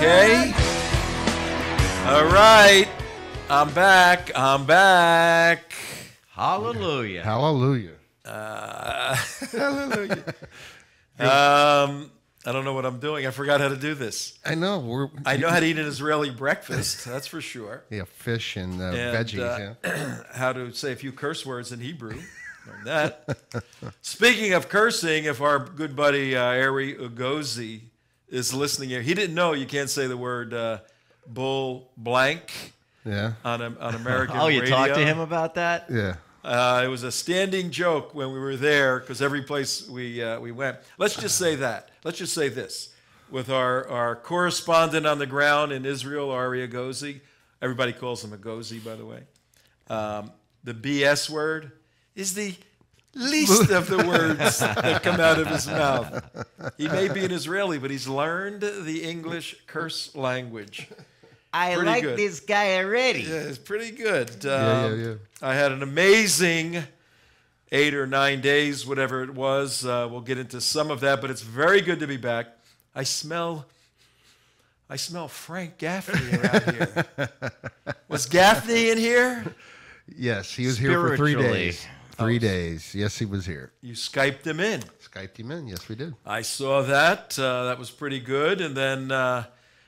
Okay. All right. I'm back. Hallelujah. Hallelujah. Hallelujah. I don't know what I'm doing. I forgot how to do this. I know. I know how to eat an Israeli breakfast. That's for sure. Yeah, fish and, And, veggies. Yeah. how to say a few curse words in Hebrew. Learned that. Speaking of cursing, if our good buddy Ari Ugozi is listening here, he didn't know you can't say the word bull blank Yeah. on American Oh, you radio. talked to him about that? Yeah. It was a standing joke when we were there because every place we went. Let's just say that. Let's just say this. With our correspondent on the ground in Israel, Ari Agozi, everybody calls him Agozi, by the way. The BS word is the least of the words that come out of his mouth. He may be an Israeli, but he's learned the English curse language. I Pretty like good. this guy already. Yeah, it's pretty good. Yeah. I had an amazing 8 or 9 days, whatever it was. We'll get into some of that, but it's very good to be back. I smell Frank Gaffney around here. Was Gaffney in here? Yes, he was here for 3 Spiritually. days. 3 days. Yes, he was here. You Skyped him in. Skyped him in. Yes, we did. I saw that. That was pretty good. And then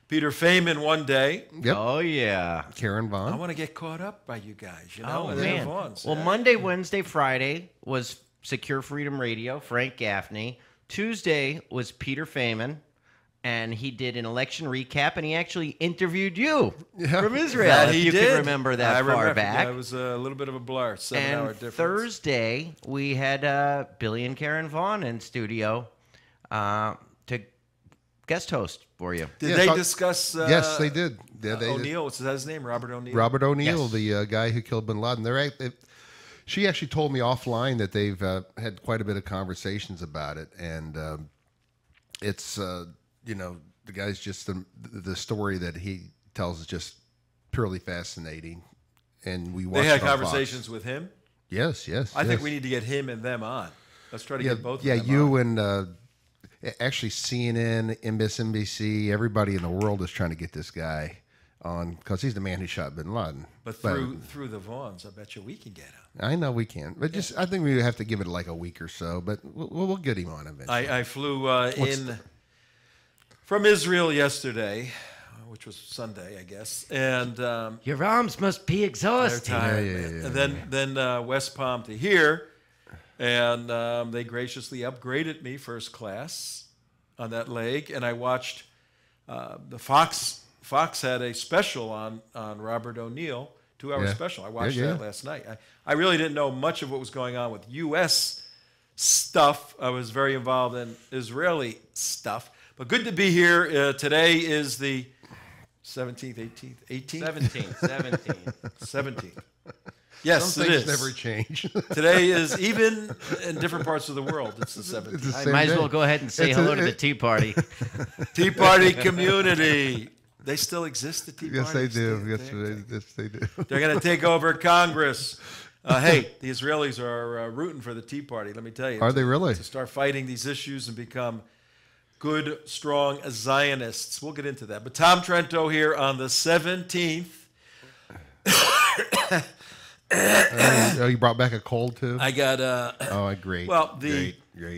Peter Feynman one day. Yep. Oh, yeah. Karen I Vaughn. want to get caught up by you guys, you know? Oh, and man. Vaughn's. Well, Monday, Wednesday, Friday was Secure Freedom Radio, Frank Gaffney. Tuesday was Peter Feynman, and he did an election recap, and he actually interviewed you from Israel, That if he you did. can remember that I far remember. back. Yeah, it was a little bit of a blur, 7-hour And difference. Thursday, we had Billy and Karen Vaughn in studio to guest host for you. Did Yeah, they talk- discuss Yes, they did. Yeah, they did. O'Neill? What's his name? Robert O'Neill? Robert O'Neill, Yes. the guy who killed bin Laden. She actually told me offline that they've had quite a bit of conversations about it, and it's the guy's just the story that he tells is just purely fascinating, and we watched They had it on Fox. conversations with him? Yes. I think we need to get him and them on. Let's try to get both of yeah. them You on. and actually CNN, MSNBC, everybody in the world is trying to get this guy on because he's the man who shot bin Laden. But through the Vaughns, I bet you we can get him. I know we can, but I think we have to give it like a week or so. But we'll get him on eventually. I flew in from Israel yesterday, which was Sunday, I guess, and Your arms must be they're exhausted. tired. Yeah, man. yeah, And then West Palm to here, and they graciously upgraded me first class on that leg, and I watched the Fox. Fox had a special on Robert O'Neill, 2-hour Yeah. special. I watched Yeah. that last night. I really didn't know much of what was going on with U.S. stuff. I was very involved in Israeli stuff. But good to be here. Today is the 17th, 18th? 17. 17th. Yes, Some it things is. never change. Today is, even in different parts of the world, it's the 17th. It's the I same might as day. well go ahead and say It's hello to the Tea Party. Tea Party community. They still exist, the Tea Yes, Party? they do. They- Yes, they do. They're going to take over Congress. Hey, the Israelis are rooting for the Tea Party, let me tell you. Are they really? To start fighting these issues and become good, strong Zionists. We'll get into that. But Tom Trento here on the 17th. Oh, you brought back a cold too? I got Great. well, great.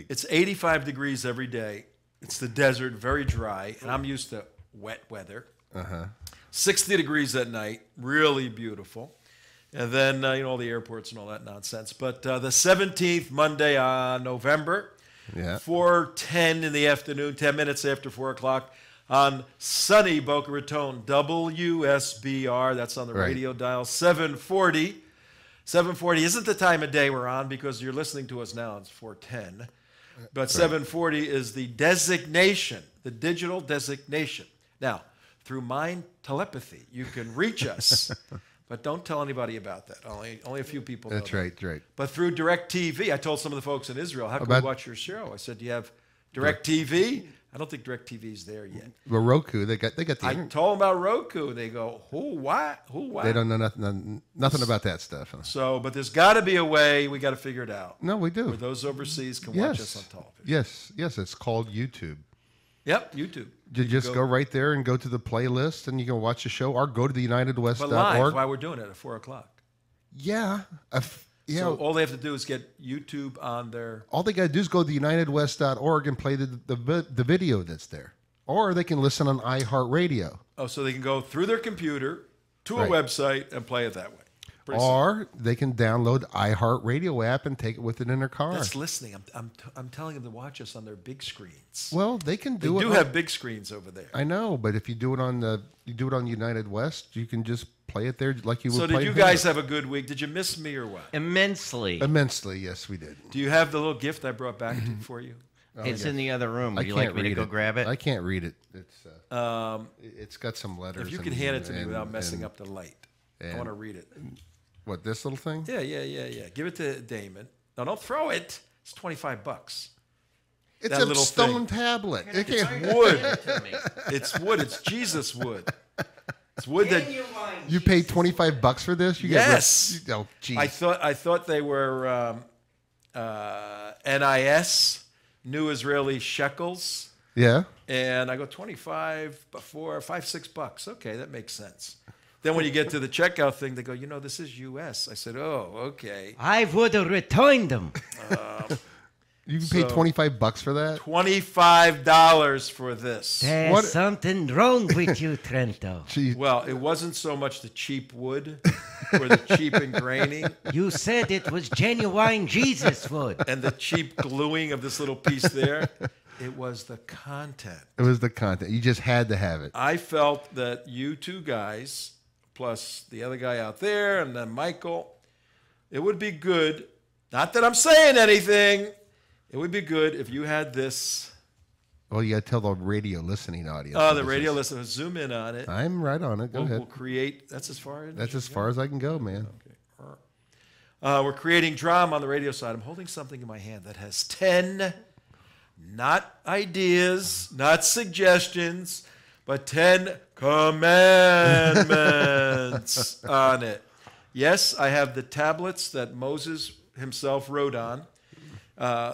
It's 85 degrees every day. It's the desert, very dry, and I'm used to wet weather. 60 degrees at night, really beautiful. And then, all the airports and all that nonsense. But the 17th, Monday, November, Yeah. 4:10 in the afternoon, 10 minutes after 4 o'clock, on sunny Boca Raton, WSBR, that's on the Right. radio dial, 740. 740 isn't the time of day we're on because you're listening to us now, it's 4:10. But 740 is the designation, the digital designation. Now, through mind telepathy, you can reach us, but don't tell anybody about that. Only a few people know That's that. right. Right. But through DirecTV, I told some of the folks in Israel, how can we About- watch your show? I said, do you have DirecTV? I don't think DirecTV is there yet. Well, Roku, they got the. I told them about Roku. They go, who, what? They don't know nothing about that stuff. Huh? So, but there's got to be a way. We got to figure it out. No, we do. Where those overseas can watch us Yes. on television. Yes. It's called YouTube. Yep, YouTube. You just go right there and go to the playlist, and you can watch the show, or go to the But live, UnitedWest.org. while we're doing it at 4 o'clock. Yeah. So all they have to do is get YouTube on their... All they got to do is go to the UnitedWest.org and play the video that's there. Or they can listen on iHeartRadio. Oh, so they can go through their computer to a website and play it that way. Pretty Or they can download the iHeartRadio app and take it with it in their car. That's listening. I'm telling them to watch us on their big screens. Well, they can They do it. do have big screens over there. I know, but if you do it on United West, you can just play it there like you would. So play did you here. guys have a good week? Did you miss me or what? Immensely. Immensely? Yes, we did. Do you have the little gift I brought back for you? It's in the other room. Would you can't like me to read go grab it? I can't read it. It's got some letters. If you can hand it to me without messing up the light, I want to read it. What, this little thing? Yeah. Give it to Damon. No, don't throw it. It's $25. It's That a little stone thing. tablet. It can't. Wood. Hand it to me. It's wood. It's Jesus wood. It's wood that You paid $25 for this? You Yes. Oh, geez. I thought they were NIS, New Israeli Shekels, Yeah. and I go 25 before $5-6. Okay, that makes sense. Then when you get to the checkout thing, they go, this is U.S. I said, oh, okay. I would have returned them. You paid $25 for that? $25 for this. There's What- something wrong with you, Trento. Gee, Well, it wasn't so much the cheap wood or the cheap engraving You said it was genuine Jesus wood. and the cheap gluing of this little piece there. It was the content. it was the content. You just had to have it. I felt that you two guys, plus the other guy out there, and then Michael, it would be good. Not that I'm saying anything. It would be good if you had this. Well, you got to tell the radio listening audience. Oh, what the this radio is. listener, zoom in on it. I'm right on it. Go We'll ahead. create. That's as far as. That's as far as I can go, man. We're creating drama on the radio side. I'm holding something in my hand that has 10, not ideas, not suggestions, but 10 commandments on it. Yes, I have the tablets that Moses himself wrote on.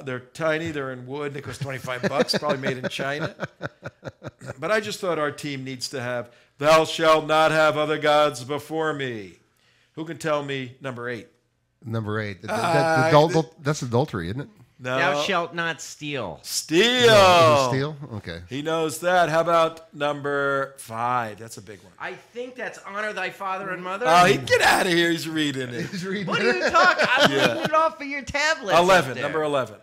They're tiny, they're in wood, and it costs $25, probably made in China. But I just thought our team needs to have, thou shalt not have other gods before me. Who can tell me number 8? Number 8. Uh, That's adultery, isn't it? No. Thou shalt not steal. Steal. Is it steal? Okay. He knows that. How about number 5? That's a big one. I think that's honor thy father and mother. Oh, get out of here. He's reading it. He's reading What it. are you talking? I'm Yeah. reading it off of your tablet. 11. Number 11.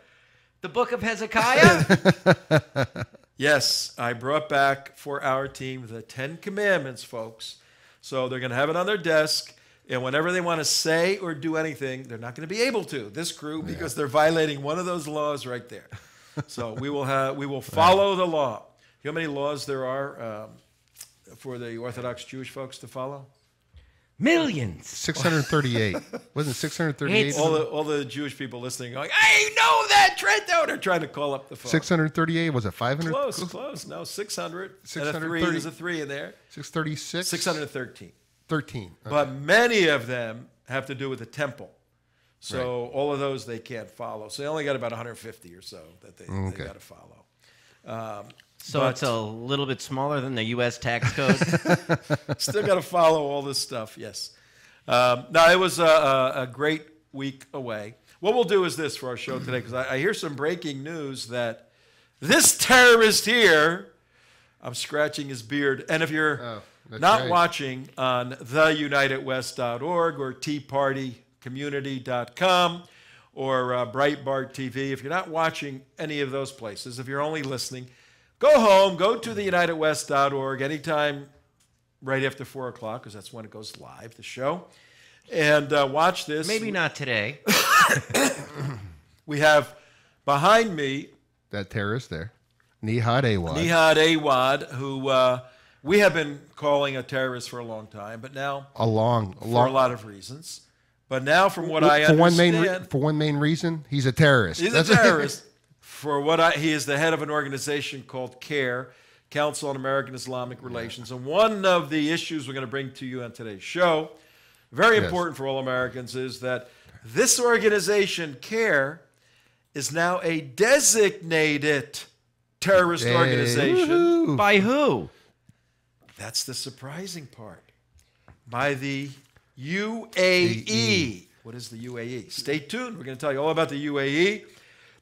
The book of Hezekiah. Yes, I brought back for our team the 10 commandments, folks. So they're going to have it on their desk. And whenever they want to say or do anything, they're not going to be able to, this crew, because they're violating one of those laws right there. So we will follow the law. You know how many laws there are for the Orthodox Jewish folks to follow? Millions. 638. Wasn't it 638? It's- All the Jewish people listening going, I know that, Trento. They're trying to call up the phone. 638. Was it 500? Close. No, 600. And a 630. 3. There's a 3 in there. 636? 613. 13. Okay. But many of them have to do with the temple. So all of those they can't follow. So they only got about 150 or so that they got to follow. So But- it's a little bit smaller than the U.S. tax code. Still got to follow all this stuff, yes. No, it was a great week away. What we'll do is this for our show today, because I hear some breaking news that this terrorist here, I'm scratching his beard, and if you're that's not right. watching on theunitedwest.org or teapartycommunity.com or Breitbart TV, if you're not watching any of those places, if you're only listening, go home, go to theunitedwest.org anytime right after 4 o'clock, because that's when it goes live, the show, and watch this. Maybe not today. We have behind me That terrorist there. Nihad Awad. Nihad Awad, who we have been calling a terrorist for a long time, but now For a lot of reasons. But now, from what I understand, for one main reason, he's a terrorist. he's a terrorist. He is the head of an organization called CAIR, Council on American Islamic Relations. And one of the issues we're going to bring to you on today's show, very important for all Americans, is that this organization, CAIR, is now a designated terrorist organization. Woo-hoo. By who? That's the surprising part. By the UAE. What is the UAE? Stay tuned. We're going to tell you all about the UAE,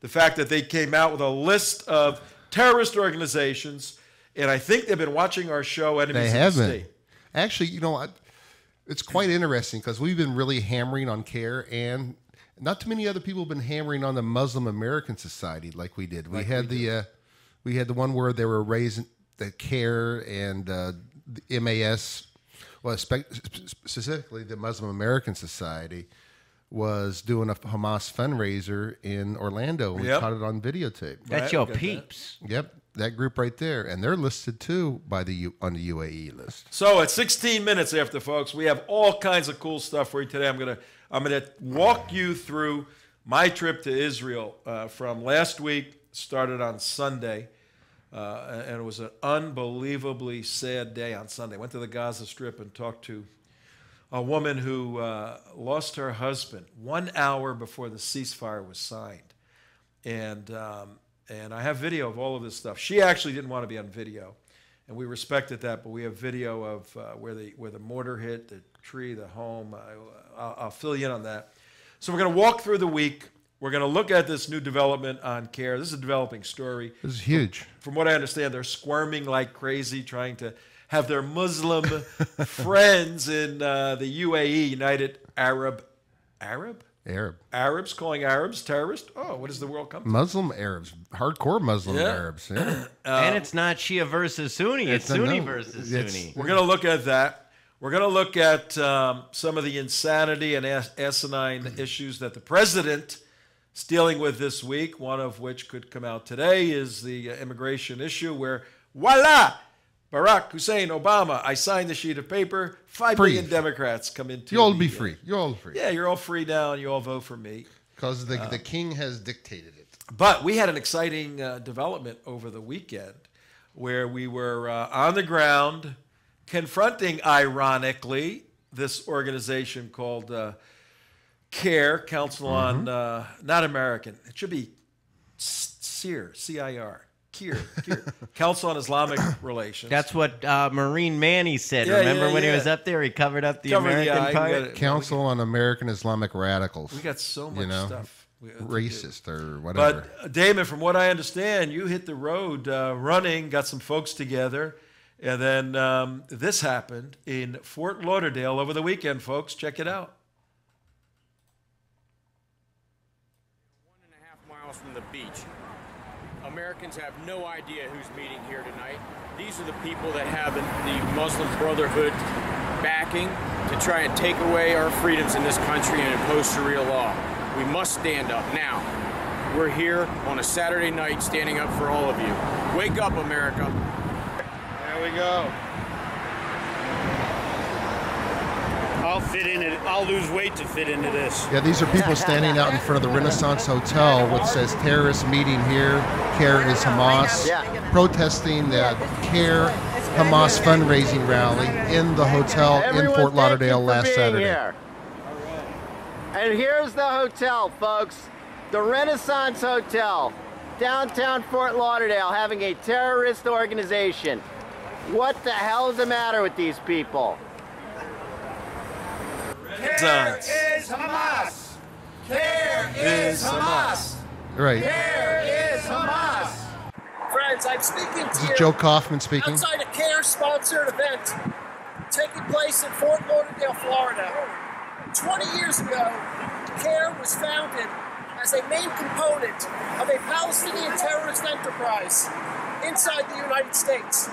the fact that they came out with a list of terrorist organizations, and I think they've been watching our show, Enemies of the State. Actually, you know, it's quite interesting because we've been really hammering on CAIR, and not too many other people have been hammering on the Muslim American Society like we did. We had the one where they were raising the CAIR and the MAS, well, specifically the Muslim American Society, was doing a Hamas fundraiser in Orlando. We caught it on videotape. That's your peeps. Yep, that group right there, and they're listed too on the UAE list. So at 16 minutes after, folks, we have all kinds of cool stuff for you today. I'm gonna walk you through my trip to Israel from last week. Started on Sunday, and it was an unbelievably sad day on Sunday. Went to the Gaza Strip and talked to a woman who lost her husband 1 hour before the ceasefire was signed. And I have video of all of this stuff. She actually didn't want to be on video, and we respected that, but we have video of where the mortar hit, the tree, the home. I'll fill you in on that. So we're going to walk through the week. We're going to look at this new development on CAIR. This is a developing story. This is huge. From what I understand, they're squirming like crazy, trying to have their Muslim friends in the UAE, United Arab Arabs calling Arabs terrorists. Oh, what does the world come to? Muslim Arabs, hardcore Muslim Arabs. Yeah. And it's not Shia versus Sunni. It's Sunni versus Sunni. We're going to look at that. We're going to look at some of the insanity and asinine issues that the president is dealing with this week, one of which could come out today is the immigration issue where, voila, Barack Hussein Obama, I signed the sheet of paper, 5 million Democrats come into You'll all be free. You're all free. Yeah, you're all free now, and you all vote for me. Because the king has dictated it. But we had an exciting development over the weekend where we were on the ground confronting, ironically, this organization called CAIR, Council on, not American, it should be CIR, C-I-R. CAIR, Council on Islamic Relations. That's what Marine Manny said. Remember when he was up there? He covered up the American part? Council on American Islamic Radicals. We got so much stuff. Racist or whatever. But, Damon, from what I understand, you hit the road running, got some folks together, and then this happened in Fort Lauderdale over the weekend, folks. Check it out. 1.5 miles from the beach. Americans have no idea who's meeting here tonight. These are the people that have the Muslim Brotherhood backing to try and take away our freedoms in this country and impose Sharia law. We must stand up now. We're here on a Saturday night standing up for all of you. Wake up, America. There we go. I'll fit in it. I'll lose weight to fit into this. Yeah, these are people standing out in front of the Renaissance Hotel, which says terrorist meeting here. CAIR is Hamas, protesting the CAIR Hamas fundraising rally in the hotel in Fort Lauderdale last Saturday. Here. And here's the hotel, folks. The Renaissance Hotel, downtown Fort Lauderdale, having a terrorist organization. What the hell is the matter with these people? CAIR is Hamas! CAIR is Hamas! Right. CAIR is Hamas! Friends, I'm speaking to you. Joe Kaufman speaking. Outside a CAIR-sponsored event taking place in Fort Lauderdale, Florida. 20 years ago, CAIR was founded as a main component of a Palestinian terrorist enterprise inside the United States.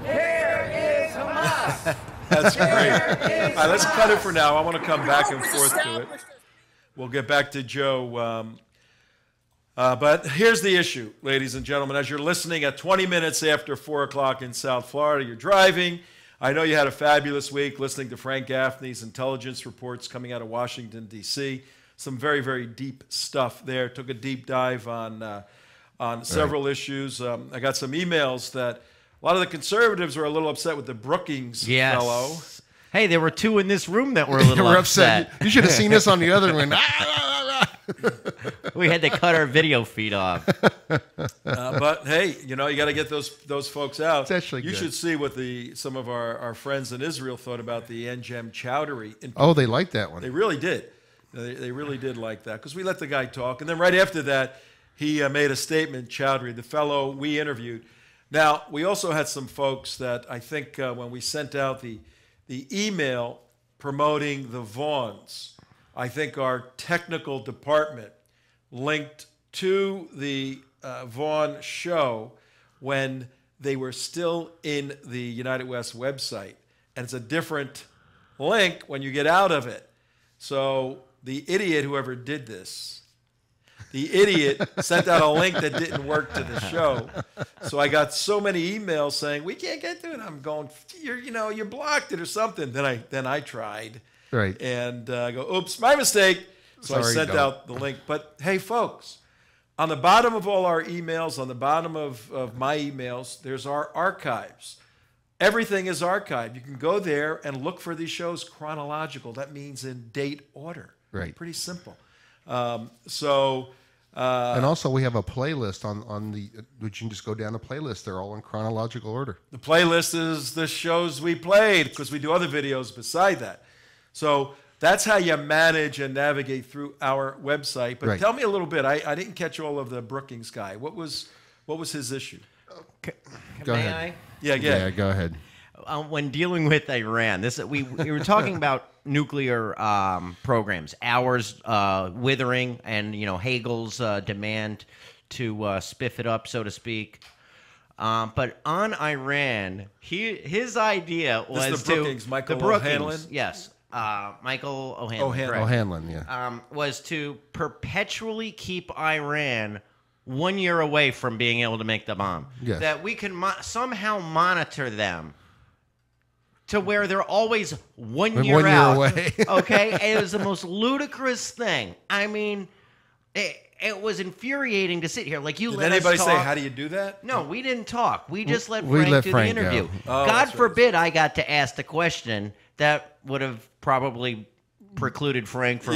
CAIR is Hamas! That's great. All right, let's cut it for now. I want to come back and forth to it. We'll get back to Joe. But here's the issue, ladies and gentlemen. As you're listening at 20 minutes after 4 o'clock in South Florida, you're driving. I know you had a fabulous week listening to Frank Gaffney's intelligence reports coming out of Washington, D.C. Some very, very deep stuff there. Took a deep dive on several issues. I got some emails that a lot of the conservatives were a little upset with the Brookings fellow. Hey, there were two in this room that were a little upset. You should have seen us on the other one. We had to cut our video feed off. But hey, you know, you got to get those folks out. It's actually you good. should see what some of our friends in Israel thought about the Enjem Chowdhury. Oh, they liked that one. They really did. They really did like that because we let the guy talk. And then right after that, he made a statement, Chowdhury, the fellow we interviewed. Now, we also had some folks that I think when we sent out the email promoting the Vaughns, I think our technical department linked to the Vaughn show when they were still in the United West website. And it's a different link when you get out of it. So the idiot, whoever did this, the idiot sent out a link that didn't work to the show. So I got so many emails saying, we can't get to it. I'm going, you blocked it or something. Then I tried. Right. And I go, oops, my mistake. So Sorry, I sent out the link. But hey, folks, on the bottom of all our emails, on the bottom of my emails, there's our archives. Everything is archived. You can go there and look for these shows chronological. That means in date order. Right. Pretty simple. And also we have a playlist on the, which you can just go down the playlist. They're all in chronological order. The playlist is the shows we played because we do other videos beside that. So that's how you manage and navigate through our website. But Right. tell me a little bit. I didn't catch all of the Brookings guy. What was his issue? Go May ahead. Yeah. Go ahead. When dealing with Iran, we were talking about nuclear programs, ours withering, and Hagel's demand to spiff it up, so to speak. But on Iran, his idea was This is the Brookings, Michael the Brookings, O'Hanlon? Yes, Michael O'Hanlon. O'Hanlon. correct. O'Hanlon, yeah. Was to perpetually keep Iran 1 year away from being able to make the bomb. Yes. That we can somehow monitor them to where they're always 1 year 1 year out. away. Okay? It was the most ludicrous thing. I mean, it was infuriating to sit here. Like, you Did let anybody us say, talk. how do you do that? No, we didn't talk. We just let We Frank let do Frank the interview. go. Oh, God that's right. forbid I got to ask the question that would have probably precluded Frank from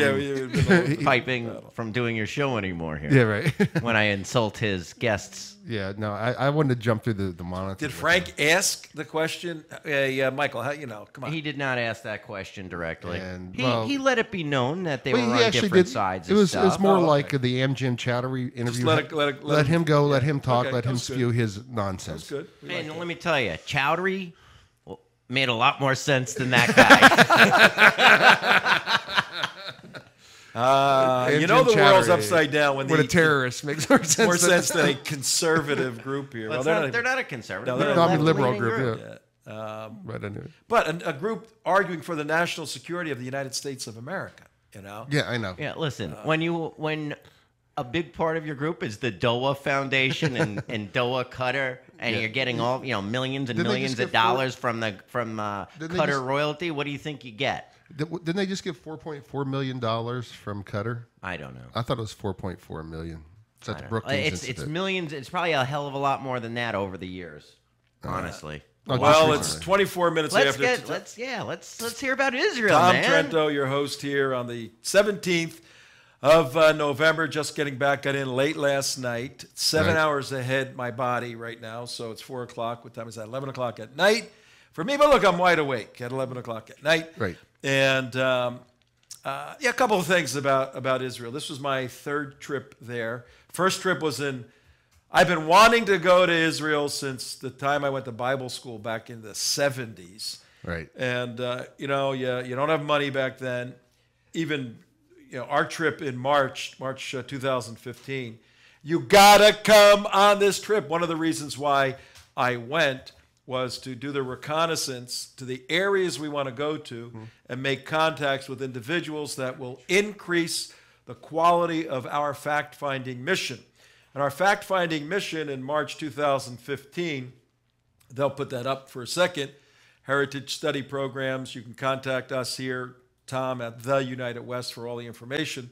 piping from doing your show anymore here. Yeah, right. When I insult his guests. Yeah, no, I wanted to jump through the monitor. Did Frank ask the question? Yeah, Michael, come on. He did not ask that question directly. And, He let it be known that they Well, were he on actually different did. sides It of was stuff. more Oh, like okay. the Jim Chowdhury interview. let him go, let yeah. him talk, Okay, let him that's good. spew his nonsense. That's good. We like And that. let me tell you, Chowdhury made a lot more sense than that guy. You Jim know the world's Chowdhury. upside down when What a terrorist makes more sense. more sense than a conservative group here. Well, They're not a conservative. No, they're they're a not. I mean, liberal left-leaning group, yeah. Right, I knew it. But a group arguing for the national security of the United States of America. Yeah, I know. Yeah, listen, when a big part of your group is the Doha Foundation and Doha Qatar, and you're getting all millions and Didn't they millions just of get dollars from Didn't they Qatar just- royalty, what do you think you get? Didn't they just get $4.4 million from Qatar? I don't know. I thought it was $4.4 million. Is that I the don't know. Brookings It's Institute? millions. It's probably a hell of a lot more than that over the years. Honestly. Oh, just Well, it's recently. 24 minutes after. Let's hear about Israel, Tom man. Trento, your host here on the 17th of November. Just getting back. Got in late last night. 7 Right. hours ahead my body right now. So it's 4 o'clock. What time is that? 11 o'clock at night for me. But look, I'm wide awake at 11 o'clock at night. Right. And a couple of things about Israel. This was my third trip there. First trip was I've been wanting to go to Israel since the time I went to Bible school back in the 70s. Right. And, you don't have money back then. Even, our trip in March 2015, you got to come on this trip. One of the reasons why I went was to do the reconnaissance to the areas we want to go to and make contacts with individuals that will increase the quality of our fact-finding mission. And our fact-finding mission in March 2015, they'll put that up for a second, heritage study programs. You can contact us here, Tom, at the United West for all the information.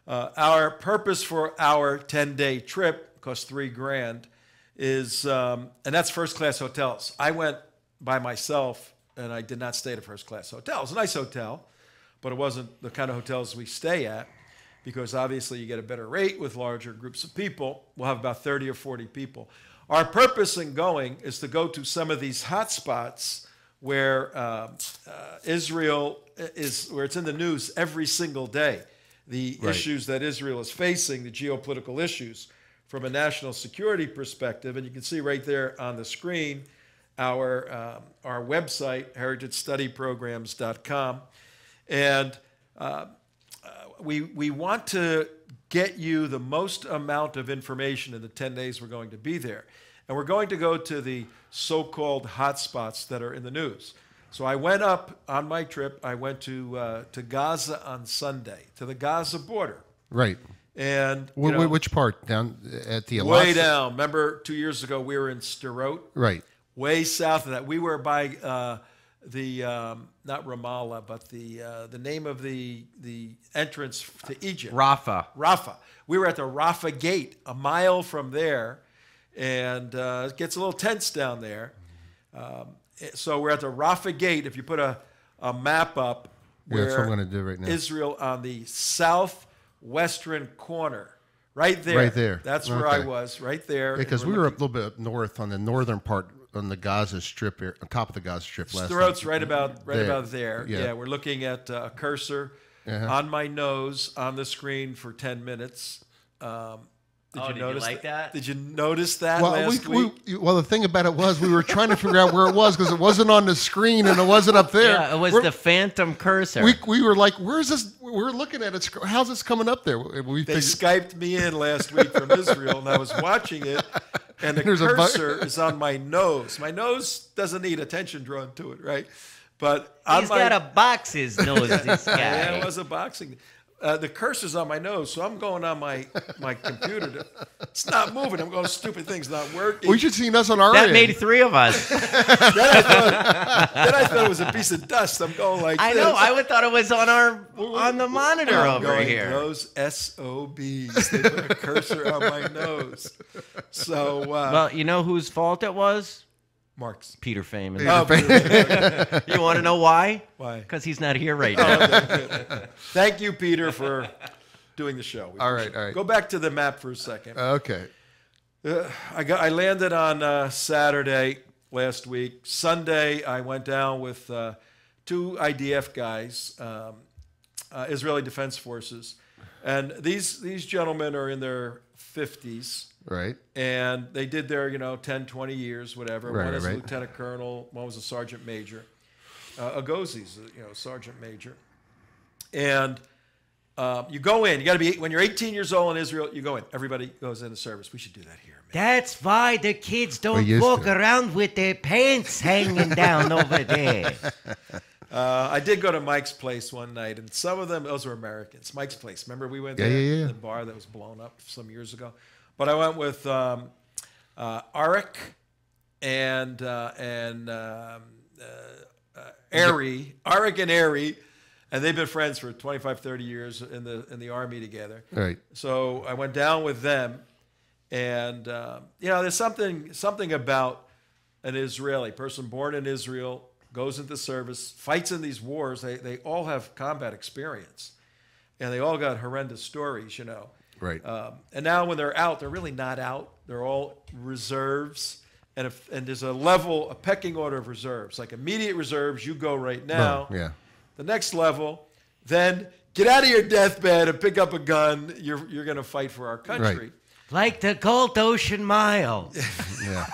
Our purpose for our 10-day trip, cost $3,000, is, and that's first-class hotels. I went by myself, and I did not stay at a first-class hotel. It was a nice hotel, but it wasn't the kind of hotels we stay at. because obviously you get a better rate with larger groups of people. We'll have about 30 or 40 people. Our purpose in going is to go to some of these hot spots where Israel is, where it's in the news every single day. The issues that Israel is facing, the geopolitical issues from a national security perspective. And you can see right there on the screen our website, heritagestudyprograms.com. And we want to get you the most amount of information in the 10 days we're going to be there. And we're going to go to the so-called hotspots that are in the news. So I went up on my trip. I went to Gaza on Sunday, to the Gaza border. Right. And which part? Down at the way down. Remember 2 years ago we were in Sderot? Right. Way south of that. We were by not Ramallah, but the name of the entrance to Egypt. Rafah. Rafah. We were at the Rafah gate, a mile from there, and it gets a little tense down there. So we're at the Rafah gate. If you put a map up, where that's what I'm going to do right now. Israel on the southwestern corner, right there. Right there. That's where I was, right there. Because we were a little bit up north on the northern part, on the Gaza Strip, on top of the Gaza Strip. Sderot's right about there. Yeah. Yeah, we're looking at a cursor on my nose on the screen for 10 minutes. Did you like that? Did you notice that last week? Well, the thing about it was we were trying to figure out where it was because it wasn't on the screen and it wasn't up there. Yeah, it was the phantom cursor. We were like, where's this? We're looking at it. How's this coming up there? They Skyped me in last week from Israel, and I was watching it, and the cursor is on my nose. My nose doesn't need attention drawn to it, right? But he's got a box's nose, this guy. Yeah, it was a boxing. The cursor's on my nose, so I'm going on my computer. It's not moving. I'm going, stupid thing's not working. We should see us on our That end. made 3 of us. Then I thought it was a piece of dust. I'm going like I this. know. I would thought it was on the monitor over here. Those SOBs. They put a cursor on my nose. So, well, you know whose fault it was? Mark's. Peter Feynman. You want to know why? Why? Because he's not here right now. Thank you, Peter, for doing the show. All right. Go back to the map for a second. Okay. I landed on Saturday last week. Sunday, I went down with 2 IDF guys, Israeli Defense Forces, and these gentlemen are in their 50s. Right. And they did their, 10, 20 years, whatever. Right, one is a right. lieutenant colonel, one was a sergeant major. Agosi's, sergeant major. And you go in. You got to be, when you're 18 years old in Israel, you go in. Everybody goes into service. We should do that here, man. That's why the kids don't walk around with their pants hanging down over there. I did go to Mike's place one night, and some of them, those were Americans. Mike's place. Remember we went there? Yeah. The bar that was blown up some years ago. But I went with Arik and Ari, Arik and Ari, and they've been friends for 25, 30 years in the Army together. Right. So I went down with them, and there's something about an Israeli person born in Israel, goes into service, fights in these wars. They all have combat experience, and they all got horrendous stories, Right. And now when they're out, they're really not out. They're all reserves. And there's a pecking order of reserves. Like immediate reserves, you go right now. Yeah. The next level, then get out of your deathbed and pick up a gun. You're going to fight for our country. Right. Like the Gulf Ocean Mile. Yeah.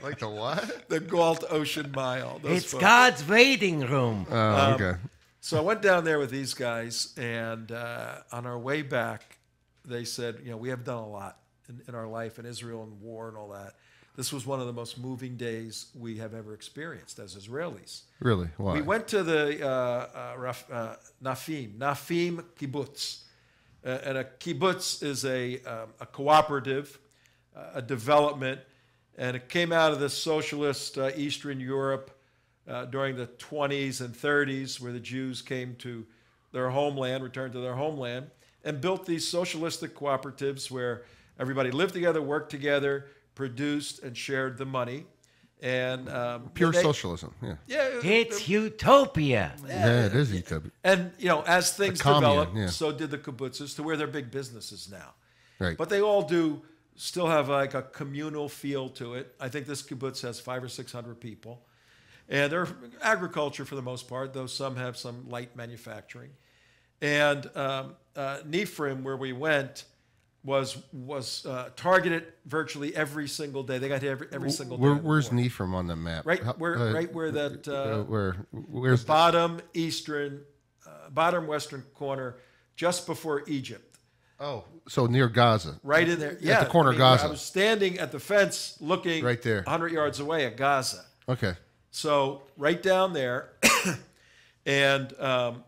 Like the what? The Gulf Ocean Mile. It's folks. God's waiting room. Oh, okay. So I went down there with these guys, and on our way back, they said, we have done a lot in our life in Israel and war and all that. This was one of the most moving days we have ever experienced as Israelis. Really? Why? We went to the Nafim kibbutz. And a kibbutz is a cooperative, a development, and it came out of the socialist Eastern Europe during the 20s and 30s, where the Jews came to their homeland, returned to their homeland, and built these socialistic cooperatives where everybody lived together, worked together, produced and shared the money. And Pure socialism. Yeah. Yeah, It's utopia. Yeah, it is utopia. and as things commune, developed, yeah. so did the kibbutzes to where they're big businesses now. Right. But they all do still have like a communal feel to it. I think this kibbutz has 500 or 600 people, and they're agriculture for the most part, though some have some light manufacturing. And Nifrim, where we went, was targeted virtually every single day. They got hit every single day. Where's Nifrim on the map? Right where that where's bottom western corner, just before Egypt. Oh, so near Gaza. Right in there. Yeah. At the corner of Gaza. I was standing at the fence looking right there, 100 yards away at Gaza. Okay. So right down there. And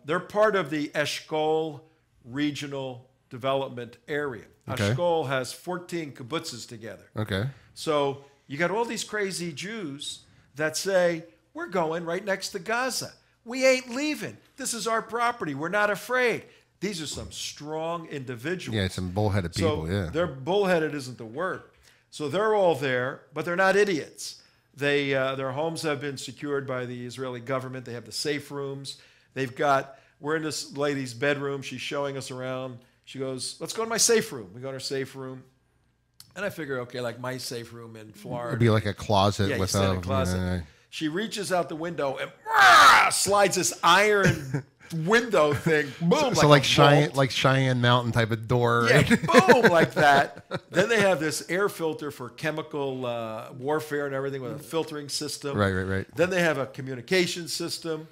they're part of the Eshkol Regional Development Area. Okay. Eshkol has 14 kibbutzes together. Okay. So you got all these crazy Jews that say, we're going right next to Gaza. We ain't leaving. This is our property. We're not afraid. These are some strong individuals. Yeah, some bullheaded people, So yeah. they're bullheaded isn't the word. So they're all there, but they're not idiots. Their homes have been secured by the Israeli government. They have the safe rooms. We're in this lady's bedroom. She's showing us around. She goes, let's go to my safe room. We go to her safe room. And I figure, okay, like my safe room in Florida. It'd be like a closet with a closet. Yeah. She reaches out the window and slides this iron window thing. Boom! So like Cheyenne Mountain type of door. Yeah, Right? boom, like that. Then they have this air filter for chemical warfare and everything with a filtering system. Right. Then they have a communication system,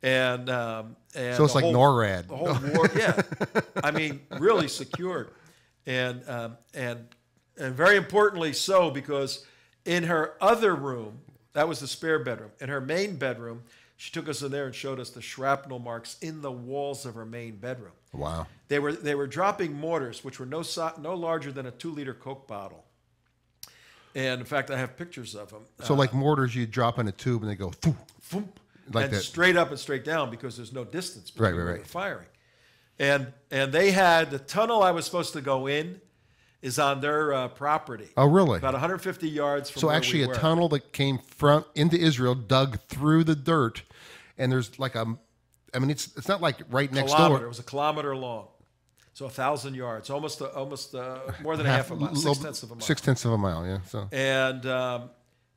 and So it's like NORAD. The whole war, yeah. I mean, really secured, and very importantly so, because in her other room, that was the spare bedroom. In her main bedroom, she took us in there and showed us the shrapnel marks in the walls of her main bedroom. Wow. They were dropping mortars, which were no larger than a 2-liter Coke bottle. And in fact, I have pictures of them. So like mortars, you drop in a tube and they go, thump, Thump, like and that. straight up and straight down because there's no distance between Right. where they're firing. And they had the tunnel I was supposed to go in is on their property. Oh, really? About 150 yards from So where actually we a were. tunnel that came into Israel, dug through the dirt, and there's like it's not like right next Kilometer. It door. was a kilometer long. So 1,000 yards, almost more than half a mile, 6/10 of a mile. 6/10 of a mile, yeah. So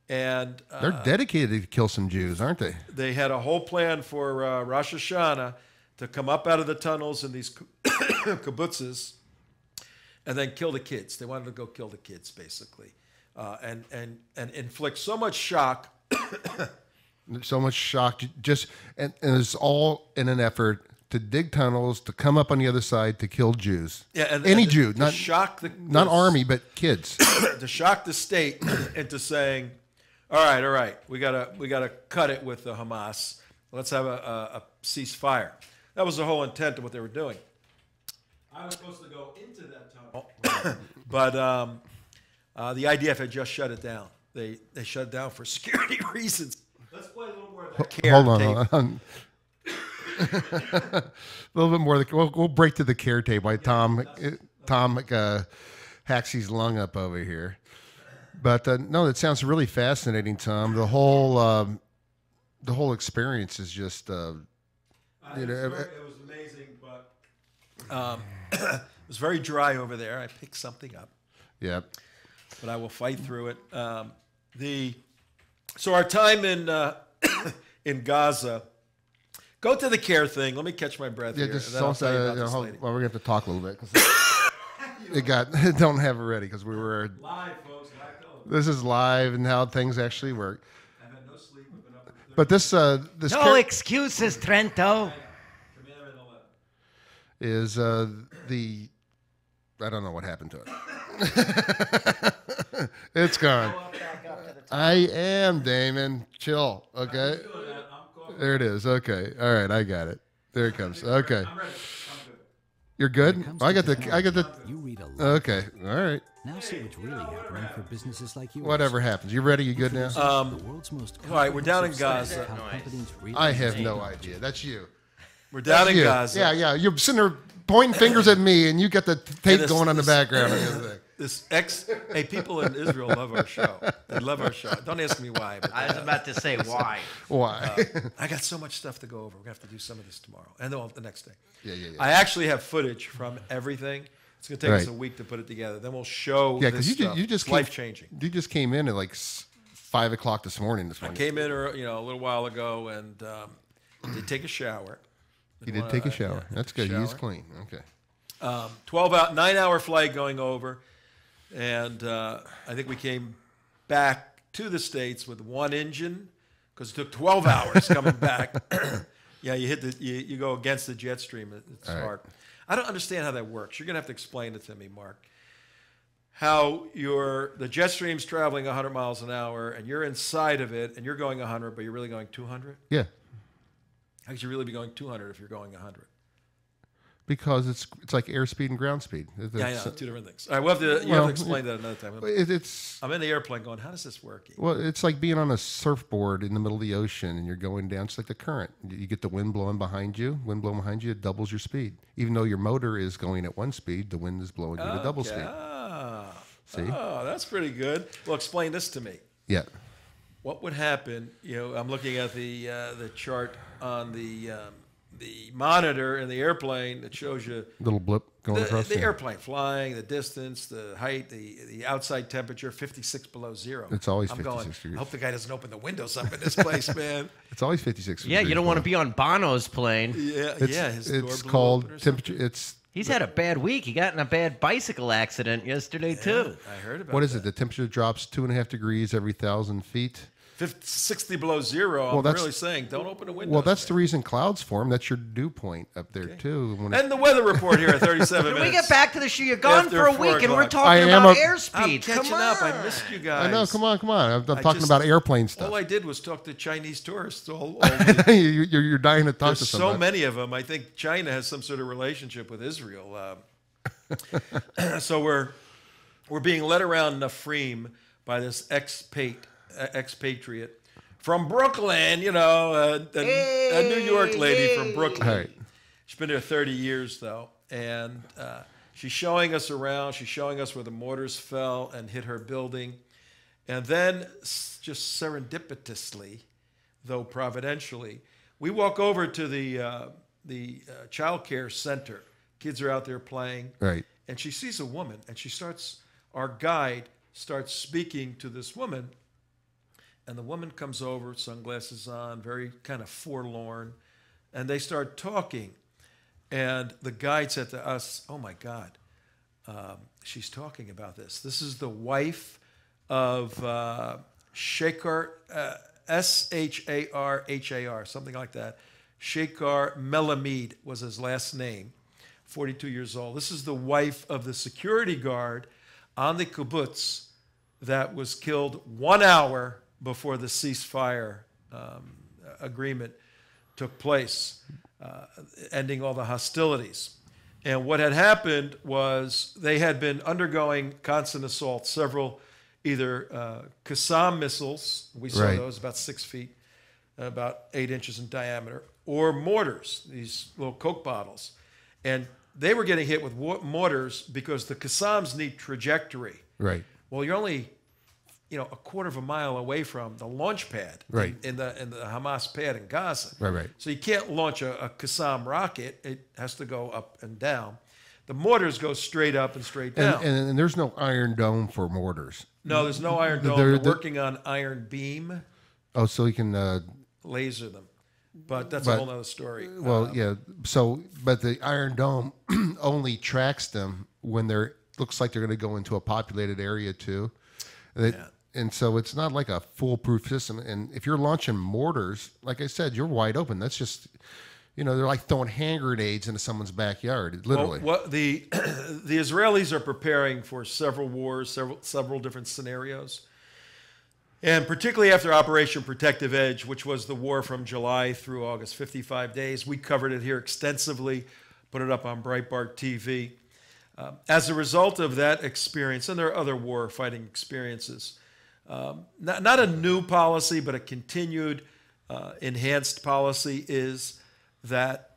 and they're dedicated to kill some Jews, aren't they? they had a whole plan for Rosh Hashanah to come up out of the tunnels in these kibbutzes and then kill the kids. They wanted to go kill the kids, basically, and inflict so much shock. So much shock, and it's all in an effort to dig tunnels to come up on the other side to kill Jews. Yeah, and any to Jew, not army, but kids. To shock the state into saying, all right, we gotta cut it with the Hamas. Let's have a ceasefire. That was the whole intent of what they were doing. I was supposed to go into that tunnel, but the IDF had just shut it down. They shut it down for security reasons. Let's play a little more of that CAIR Hold tape. on. A little bit more. We'll break to the CAIR tape while Tom hacks his lung up over here. But no, that sounds really fascinating, Tom. The whole experience is just It was amazing, but it was very dry over there. I picked something up. Yeah. But I will fight through it. So our time in Gaza. Go to the CAIR thing. Let me catch my breath here. Just and then I'll tell you about this well, lady. we're gonna have to talk a little bit because don't have it ready because we were Live, folks. Live television. This is live and how things actually work. I've had no sleep. I've been up at But this No CAIR excuses, Trento. Commander in the left. is the I don't know what happened to it. It's gone. I am Damon. Chill. Okay. There it is. Okay. All right. I got it. There it comes. Okay. I'm ready. I'm good. You're good. I got the. You read a lot. Okay. All right. Now see what's really happening for businesses like yours. Whatever happens. You ready? You good now? The world's most All right, we're down in comprehensive Gaza. study of how companies really I have no idea. That's you. We're down in You. Gaza. Yeah. You're sitting there pointing fingers at me, and you got the tape this- going on the this- background. And everything. Hey, people in Israel love our show. They love our show. Don't ask me why. But I was about to say why. Why? I got so much stuff to go over. We're going to have to do some of this tomorrow. And then the next day. Yeah. I actually have footage from everything. It's going to take us a week to put it together. Then we'll show this stuff. You just life-changing. You just came in at like 5 o'clock this morning. I came in a little while ago and did take a shower. You did take a shower. Yeah, that's good. He's clean. Okay. 9-hour flight going over. And I think we came back to the States with one engine because it took 12 hours coming back. Yeah, you go against the jet stream. It's hard. I don't understand how that works. You're going to have to explain it to me, Mark. How the jet stream's traveling 100 miles an hour and you're inside of it and you're going 100, but you're really going 200? Yeah. How could you really be going 200 if you're going 100? Because it's like airspeed and ground speed. Yeah, I know, two different things. All right, you have to explain that another time. I'm in the airplane going, how does this work? Well, it's like being on a surfboard in the middle of the ocean and you're going down. It's like the current. You get the wind blowing behind you. It doubles your speed. Even though your motor is going at one speed, the wind is blowing you to double speed. See? Oh, that's pretty good. Well, explain this to me. Yeah. What would happen? I'm looking at the chart on the monitor in the airplane that shows you little blip going across the airplane flying, the distance, the height, the outside temperature, 56 below zero. It's always 56 degrees. I hope the guy doesn't open the windows up in this place, man. It's always 56 degrees. Yeah, you don't want to be on Bono's plane. Yeah, it's called temperature. He's had a bad week. He got in a bad bicycle accident yesterday too. I heard about. What is it? The temperature drops 2.5 degrees every 1,000 feet. 60 below zero. I'm really saying, don't open the windows. Well, that's the reason clouds form. That's your dew point up there too. And the weather report here at 37 minutes. We get back to the show. You're gone for a week, and we're talking about airspeed. I'm catching up. I missed you guys. I know. Come on. I'm talking about airplane stuff. All I did was talk to Chinese tourists. You're dying to talk to somebody. So many of them. I think China has some sort of relationship with Israel. So we're being led around Nafrim by this expatriate from Brooklyn, a New York lady from Brooklyn. Right. She's been there 30 years, though, and she's showing us around. She's showing us where the mortars fell and hit her building. And then, just serendipitously, though providentially, we walk over to the child care center. Kids are out there playing. Right. And she sees a woman, and our guide starts speaking to this woman. And the woman comes over, sunglasses on, very kind of forlorn. And they start talking. And the guide said to us, oh, my God, she's talking about this. This is the wife of Shachar, Sharhar, something like that. Shachar Melamed was his last name, 42 years old. This is the wife of the security guard on the kibbutz that was killed 1 hour before the ceasefire agreement took place, ending all the hostilities. And what had happened was they had been undergoing constant assault, several either Qassam missiles, we saw those about 6 feet, about 8 inches in diameter, or mortars, these little Coke bottles. And they were getting hit with mortars because the Qassams need trajectory. Right. Well, you're only a quarter of a mile away from the launch pad in the Hamas pad in Gaza. Right. So you can't launch a Qassam rocket. It has to go up and down. The mortars go straight up and straight down. And there's no iron dome for mortars. No, there's no iron dome. They're working on iron beam. Oh, so you can laser them. But that's a whole other story. Well, yeah. So, but the Iron Dome only tracks them when looks like they're going to go into a populated area too. And so it's not like a foolproof system. And if you're launching mortars, like I said, you're wide open. That's just, they're like throwing hand grenades into someone's backyard, literally. Well, the Israelis are preparing for several wars, several different scenarios. And particularly after Operation Protective Edge, which was the war from July through August, 55 days. We covered it here extensively, put it up on Breitbart TV. As a result of that experience, and there are other war fighting experiences, not a new policy, but a continued enhanced policy is that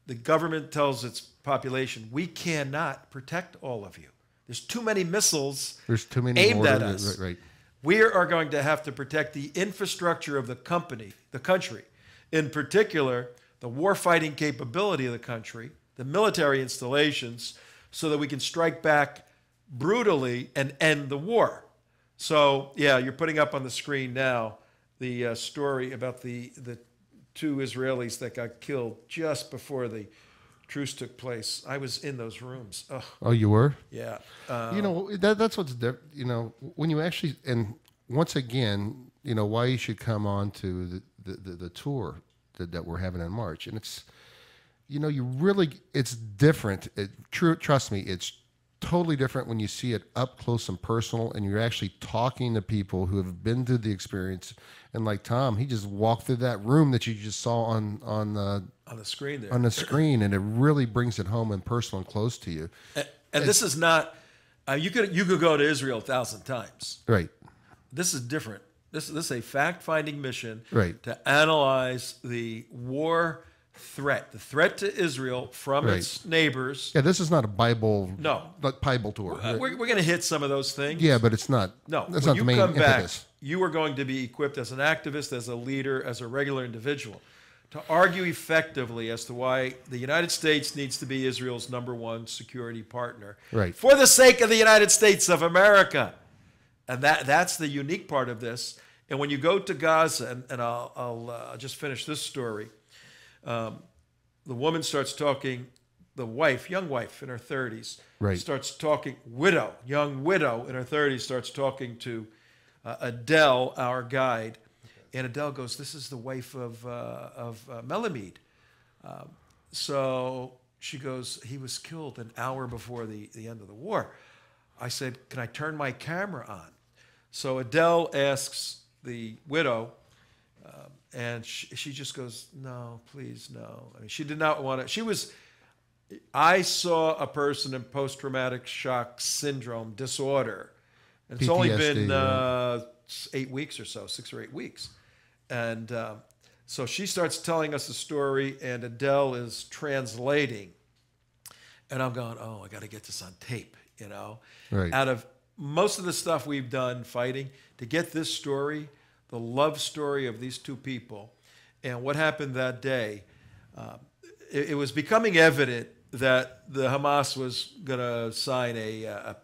the government tells its population, we cannot protect all of you. There's too many missiles There's too many aimed at mortar- us. Right. We are going to have to protect the infrastructure of the country, in particular, the warfighting capability of the country, the military installations, so that we can strike back brutally and end the war. So, yeah, you're putting up on the screen now the story about the 2 Israelis that got killed just before the truce took place. I was in those rooms. Ugh. Oh, you were? Yeah. That's what's when you actually, and once again, why you should come on to the tour that we're having in March. And it's, it's different. Trust me, it's totally different when you see it up close and personal, and you're actually talking to people who have been through the experience. And like Tom, he just walked through that room that you just saw on the screen there. On the screen, and it really brings it home and personal and close to you. And this is not. You could go to Israel 1,000 times. Right. This is different. This is a fact-finding mission right. to analyze the war threat, the threat to Israel from right. its neighbors. Yeah, this is not a Bible. No, not Bible tour. We're going to hit some of those things. Yeah, but it's not. No, that's when not the main come back, impetus. You are going to be equipped as an activist, as a leader, as a regular individual, to argue effectively as to why the United States needs to be Israel's #1 security partner, right? For the sake of the United States of America, and that's the unique part of this. And when you go to Gaza, and I'll just finish this story. The woman starts talking. The wife, young wife in her 30s, right. starts talking. Young widow in her 30s, starts talking to Adele, our guide, and Adele goes, "This is the wife of Melamed." So she goes, "He was killed an hour before the end of the war." I said, "Can I turn my camera on?" So Adele asks the widow, and she just goes, "No, please, no." I mean, she did not want to. I saw a person in post-traumatic shock syndrome disorder. And it's only been 8 weeks or so, 6 or 8 weeks. And so she starts telling us the story, and Adele is translating. And I'm going, oh, I got to get this on tape, Right. Out of most of the stuff we've done fighting, to get this story, the love story of these 2 people, and what happened that day, it was becoming evident that the Hamas was going to sign a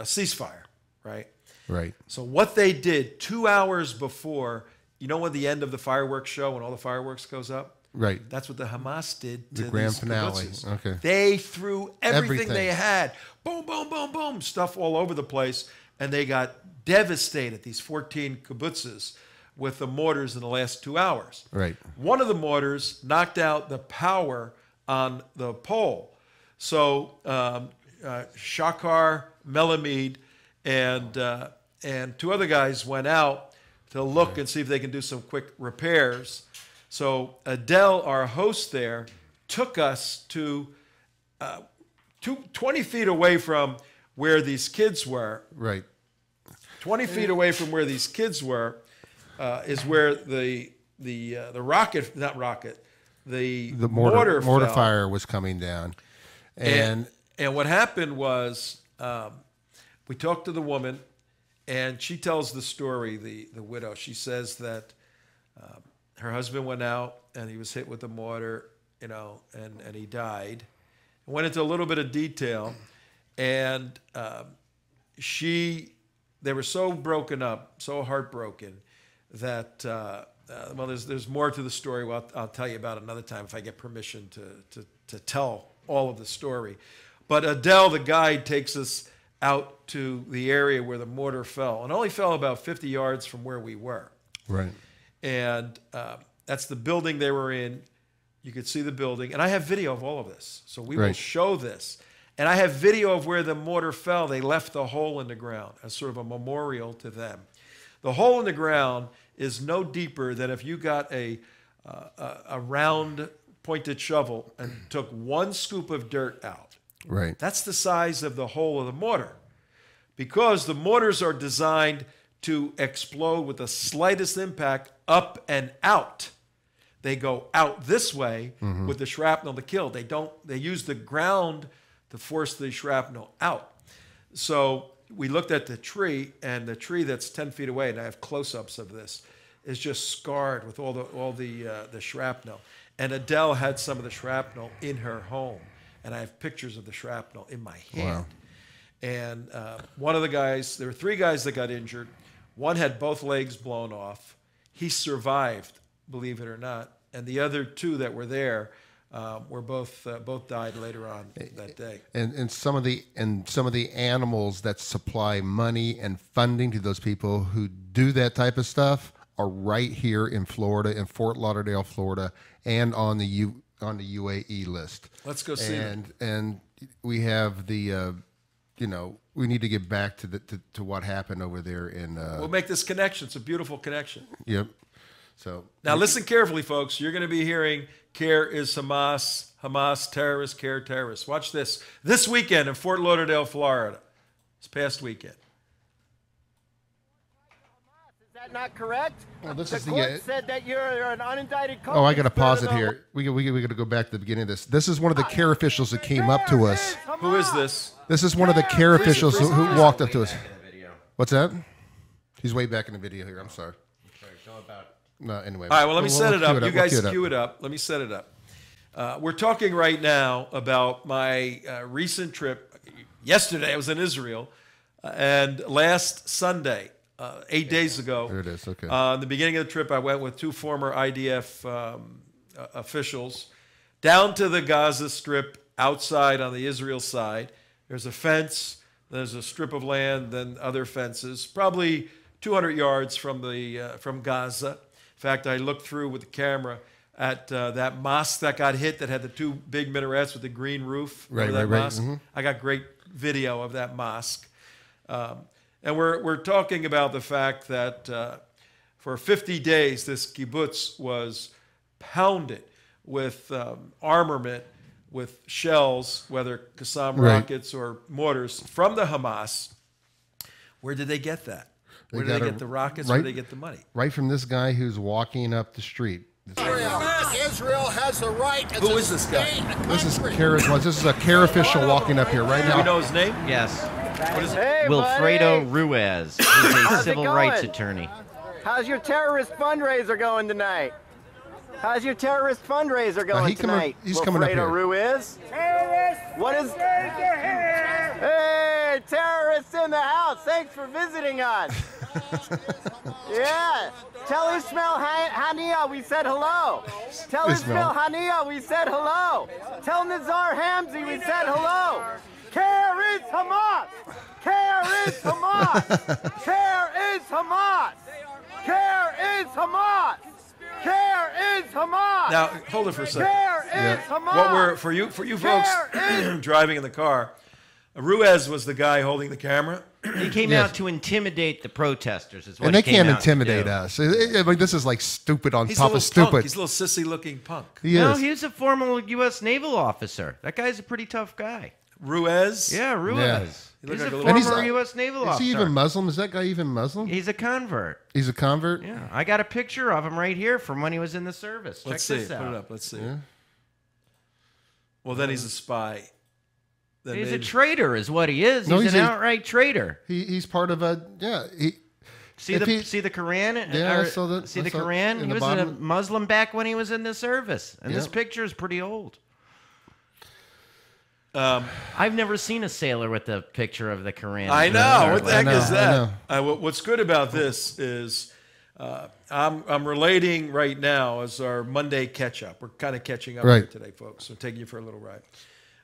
ceasefire, right? Right. So what they did 2 hours before, when the end of the fireworks show, when all the fireworks goes up? Right. That's what the Hamas did to the grand these finale. kibbutzes. Okay. They threw everything they had. Boom, boom, boom, boom. Stuff all over the place. And they got devastated, these 14 kibbutzes, with the mortars in the last 2 hours. Right. One of the mortars knocked out the power on the pole. So Shakar, Melamed, and 2 other guys went out to look and see if they can do some quick repairs. So Adele, our host there, took us to 20 feet away from where these kids were. Right. 20 feet away from where these kids were is where the mortar fire was coming down. And what happened was we talked to the woman, and she tells the story, the widow. She says that her husband went out and he was hit with a mortar, and he died. Went into a little bit of detail, and they were so broken up, so heartbroken, that there's more to the story. Well, I'll tell you about another time if I get permission to tell all of the story. But Adele, the guide, takes us out to the area where the mortar fell, and only fell about 50 yards from where we were. Right. And that's the building they were in. You could see the building, and I have video of all of this, so we will show this. And I have video of where the mortar fell. They left the hole in the ground as sort of a memorial to them. The hole in the ground is no deeper than if you got a round pointed shovel and took 1 scoop of dirt out. Right. That's the size of the hole of the mortar, because the mortars are designed to explode with the slightest impact up and out. They go out this way with the shrapnel to kill. They use the ground to force the shrapnel out. So we looked at the tree, and the tree that's 10 feet away, and I have close-ups of this, is just scarred with all the shrapnel. And Adele had some of the shrapnel in her home, and I have pictures of the shrapnel in my hand. Wow. And one of the guys, there were 3 guys that got injured. One had both legs blown off. He survived, believe it or not. And the other 2 that were there were both died later on that day. And some of the animals that supply money and funding to those people who do that type of stuff are right here in Florida, in Fort Lauderdale, Florida, and on the UAE list. Let's go see them. And we have the we need to get back to what happened over there in. We'll make this connection. It's a beautiful connection. Yep. So now listen carefully, folks. You're going to be hearing CAIR is Hamas, Hamas terrorists, CAIR terrorists. Watch this. This weekend in Fort Lauderdale, Florida. This past weekend. Is that not correct? Well, this the is court said that you're an unindicted. Oh, I got to pause it here. We got to go back to the beginning of this. This is one of the CAIR officials that came up to us. Who is this? This is one of the CAIR officials who walked up to us. What's that? He's way back in the video here. I'm sorry. No, anyway. All right, well, let me set it up. You guys cue it up. Let me set it up. We're talking right now about my recent trip. Yesterday, I was in Israel, and last Sunday, 8 days ago, there it is. Okay. The beginning of the trip, I went with 2 former IDF officials down to the Gaza Strip outside on the Israel side. There's a fence, there's a strip of land, then other fences, probably 200 yards from Gaza. In fact, I looked through with the camera at that mosque that got hit that had the 2 big minarets with the green roof. Right. Mosque? Mm-hmm. I got great video of that mosque. And we're talking about the fact that for 50 days, this kibbutz was pounded with armament, with shells, whether Qassam rockets or mortars, from the Hamas. Where did they get that? Where did they get the rockets? Where did they get the money? Right from this guy who's walking up the street. Israel has the right. Who is this guy? This is CAIR. This is a CAIR official walking up here right now. Do we know his name? Yes. What is it? Hey, Wilfredo buddy. Ruiz. He's a How's it civil going? rights attorney. How's your terrorist fundraiser going tonight? How's your terrorist fundraiser going tonight? He's coming up here. Ruiz? What is? Hey, terrorists in the house! Thanks for visiting us. Yeah. Tell Ismail Hania we said hello. Tell Ismail Hania we said hello. Tell Nizar Hamzi we said hello. CAIR is Hamas. CAIR is Hamas. CAIR is Hamas. CAIR is Hamas. CAIR is Hamas. Now, hold it for a second. CAIR is Hamas. What we're for you folks driving in the car, Ruiz was the guy holding the camera. He came out to intimidate the protesters. Is what And they he came can't out to intimidate do. us. I mean, this is like stupid on He's top a of little punk. stupid. He's a little sissy-looking punk. He No, is. he's a former U.S. naval officer. That guy's a pretty tough guy. Ruiz? Yeah, Ruiz. Yeah. He He's looked a like a little- former U.S. naval Is officer. he even Muslim? Is that guy even Muslim? He's a convert. He's a convert? Yeah, I got a picture of him right here from when he was in the service. Let's Check see. this out. Put it up. Let's see. Yeah. Well, then he's a spy. Then He's a maybe- traitor, is what he is. No, he's he's an a- outright traitor. He's part of a, See If the he- see the Quran? Yeah, I Or- saw that- see I the saw it Quran? in He the was a bottom. Muslim back when he was in the service, and this Yep. picture is pretty old. Um, I've never seen a sailor with a picture of the Quran. I know. What the heck I know, is I that? What's good about this is I'm relating right now as our Monday catch-up. We're kind of catching up Right. here today, folks. So taking you for a little ride.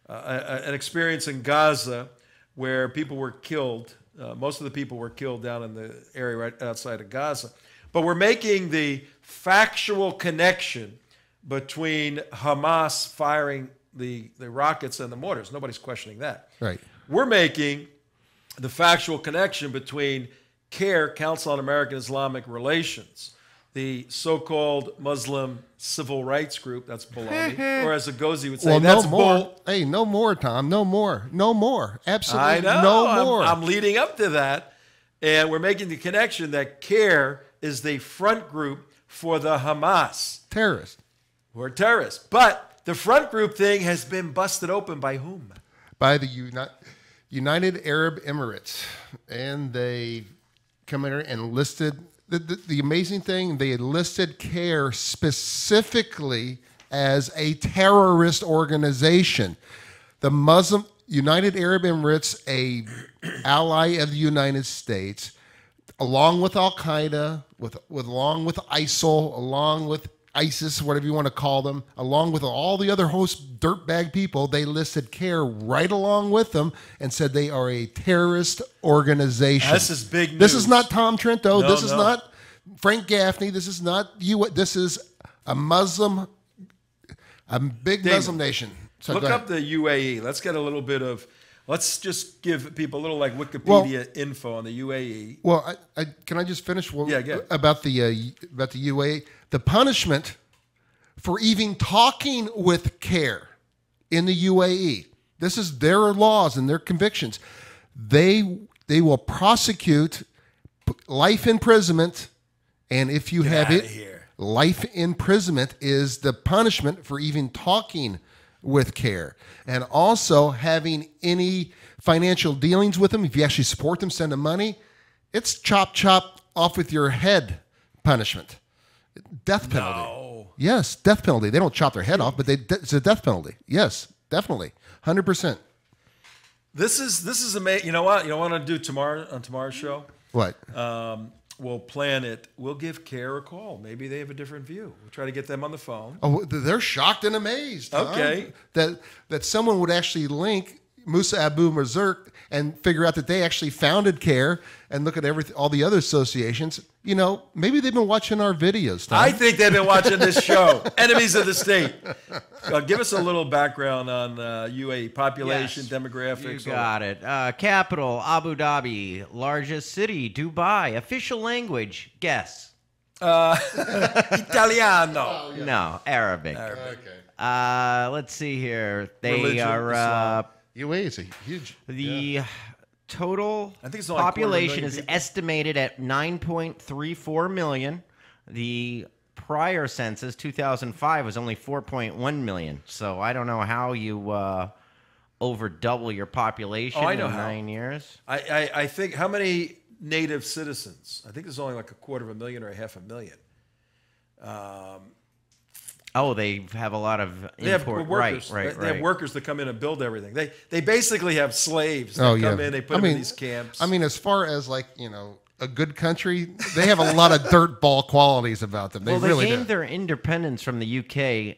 An experience in Gaza where people were killed. Most of the people were killed down in the area right outside of Gaza. But we're making the factual connection between Hamas firing the rockets and the mortars. Nobody's questioning that. Right. We're making the factual connection between CAIR, Council on American Islamic Relations, the so-called Muslim civil rights group, that's baloney, or as Agozi would say, Well, that's no more. bull. Hey, no more, Tom. No more. No more. Absolutely I know. no more. I'm leading up to that. And we're making the connection that CAIR is the front group for the Hamas, Terrorist. who are terrorists. But the front group thing has been busted open by whom? By the United. United Arab Emirates, and they come in here and listed the amazing thing. They listed CAIR specifically as a terrorist organization. The Muslim United Arab Emirates, a ally of the United States, along with Al Qaeda, along with ISIL, along with ISIS, whatever you want to call them, along with all the other host dirtbag people, they listed CAIR right along with them and said they are a terrorist organization. This is big news. This is not Tom Trento. No, this is no. not Frank Gaffney. This is not you. This is a big Damon, Muslim nation. So Look go ahead. up the UAE. Let's get a little bit of. Let's just give people a little like Wikipedia info on the UAE. Well, can I just finish? Yeah, go ahead. About the UAE. The punishment for even talking with CAIR in the UAE. This is their laws and their convictions. They will prosecute life imprisonment, and if you have outta it, here. life imprisonment is the punishment for even talking with CAIR, and also having any financial dealings with them. If you actually support them, send them money, it's chop off with your head punishment. Death penalty. No. Yes, death penalty. They don't chop their head off, but it's a death penalty. Yes, definitely, 100%. This is amazing. You know what? You know what I'm gonna do on tomorrow's show? What? We'll plan it. We'll give CAIR a call. Maybe they have a different view. We'll try to get them on the phone. Oh, they're shocked and amazed. Tom, Okay. that someone would actually link Musa Abu Mazurk and figure out that they actually founded CAIR and look at all the other associations. You know, maybe they've been watching our videos, Tom. I think they've been watching this show. Enemies of the state. Give us a little background on UAE population, Yes, demographics. You got it. Capital, Abu Dhabi. Largest city, Dubai. Official language, guess. Italiano. No, Arabic. Arabic. Let's see here. They Religion, are Islam. UAE is a huge. the total I think it's only like population 250,000 is people. estimated at 9.34 million. The prior census, 2005, was only 4.1 million. So I don't know how you over double your population I know in how. 9 years. I think, how many native citizens? I think there's only like 250,000 or 500,000. Oh, they have a lot of They have import. workers. Right. They have workers that come in and build everything. They basically have slaves that Oh, yeah. come in. They put them in these camps. I mean, as far as like, you know, a good country, they have a lot of dirtball qualities about them. They Well, they really gained do. their independence from the UK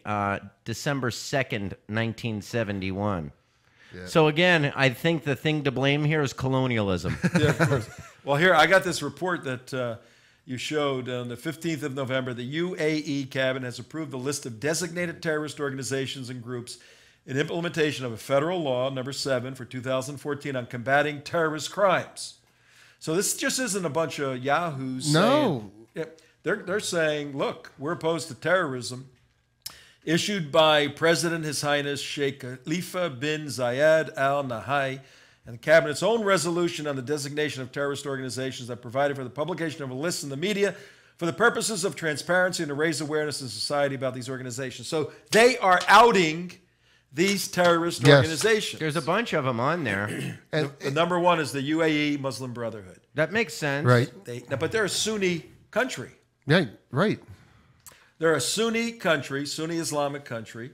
December 2nd, 1971. Yeah. So again, I think the thing to blame here is colonialism. Yeah, of course. Well, here, I got this report that you showed on the 15th of November. The UAE cabinet has approved the list of designated terrorist organizations and groups in implementation of a federal law, number 7 for 2014, on combating terrorist crimes. So this just isn't a bunch of yahoos. No. Saying, they're saying, look, we're opposed to terrorism. Issued by President His Highness Sheikh Khalifa bin Zayed Al Nahyan and the Cabinet's own resolution on the designation of terrorist organizations that provided for the publication of a list in the media for the purposes of transparency and to raise awareness in society about these organizations. So they are outing these terrorist organizations. There's a bunch of them on there. The number one is the UAE Muslim Brotherhood. That makes sense. Right. But they're a Sunni country. Yeah, right. They're a Sunni country, Sunni Islamic country,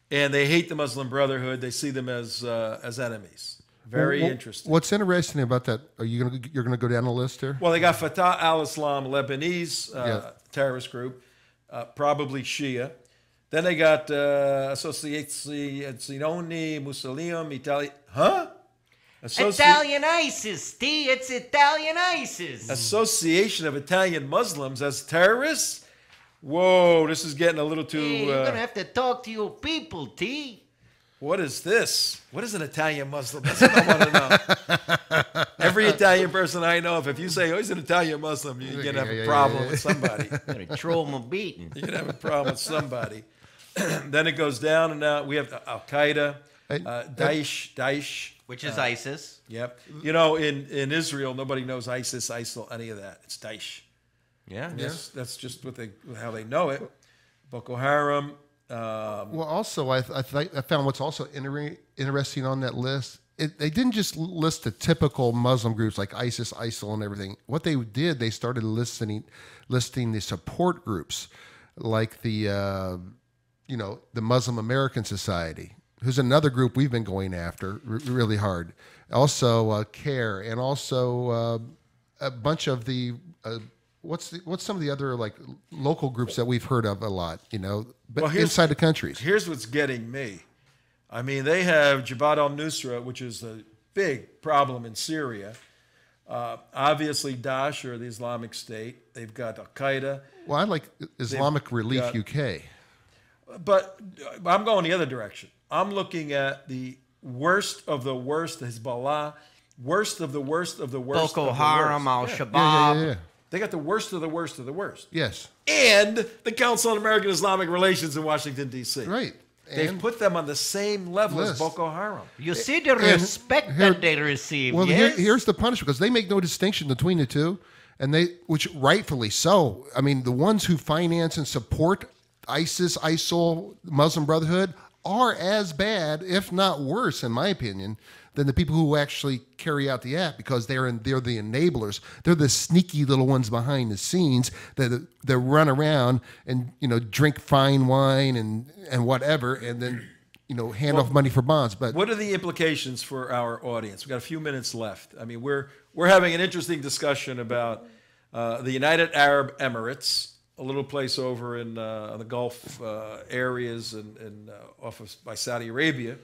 and they hate the Muslim Brotherhood. They see them as enemies. Very interesting. What's interesting about that? You're gonna go down the list here? Well, they got Fatah al-Islam, Lebanese terrorist group, probably Shia. Then they got Associazione Muslim Italia. Huh? Italian ISIS, T. It's Italian ISIS. Association of Italian Muslims as terrorists? Whoa, this is getting a little too... Hey, you're going to have to talk to your people, T. What is this? What is an Italian Muslim? That's what I want to know. Every Italian person I know, if you say, oh, he's an Italian Muslim, you're going to have a problem with somebody. You're going to troll them a beating. You're going to have a problem with somebody. Then it goes down and out. We have Al-Qaeda, Daesh. Which is ISIS. Yep. You know, in Israel, nobody knows ISIS, ISIL, any of that. It's Daesh. Yeah. That's just how they know it. Boko Haram. Well, also, I found what's also interesting on that list they didn't just list the typical Muslim groups like ISIS, ISIL, and everything. What they did, they started listing the support groups, like the Muslim American Society, who's another group we've been going after really hard. Also, CAIR, and also a bunch of the what's some of the other like local groups that we've heard of a lot, but inside the countries. Here's what's getting me. I mean, they have Jabhat al-Nusra, which is a big problem in Syria. Obviously, Daesh, or the Islamic State. They've got Al-Qaeda. Well, I like Islamic Relief UK. But I'm going the other direction. I'm looking at the worst of the worst, Hezbollah, worst of the worst of the worst. Boko Haram, Al-Shabaab. Yeah. They got the worst of the worst of the worst. Yes. And the Council on American Islamic Relations in Washington, D.C. Right. They've put them on the same level as Boko Haram. You see the respect that they receive. Well, yes? here's the punishment, because they make no distinction between the two, and which rightfully so. I mean, the ones who finance and support ISIS, ISIL, Muslim Brotherhood are as bad, if not worse, in my opinion, than the people who actually carry out the act, because they're the enablers. They're the sneaky little ones behind the scenes that run around and drink fine wine and whatever, and then hand off money for bonds. But what are the implications for our audience? We've got a few minutes left. I mean, we're having an interesting discussion about the United Arab Emirates, a little place over in the Gulf areas and by Saudi Arabia.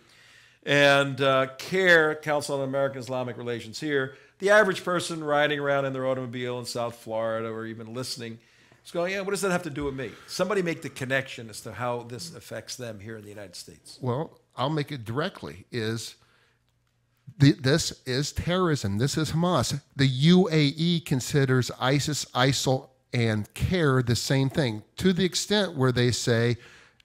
And CAIR, Council on American Islamic Relations here, the average person riding around in their automobile in South Florida or even listening is going, what does that have to do with me? Somebody make the connection as to how this affects them here in the United States. Well, I'll make it directly. This is terrorism. This is Hamas. The UAE considers ISIS, ISIL, and CAIR the same thing, to the extent where they say,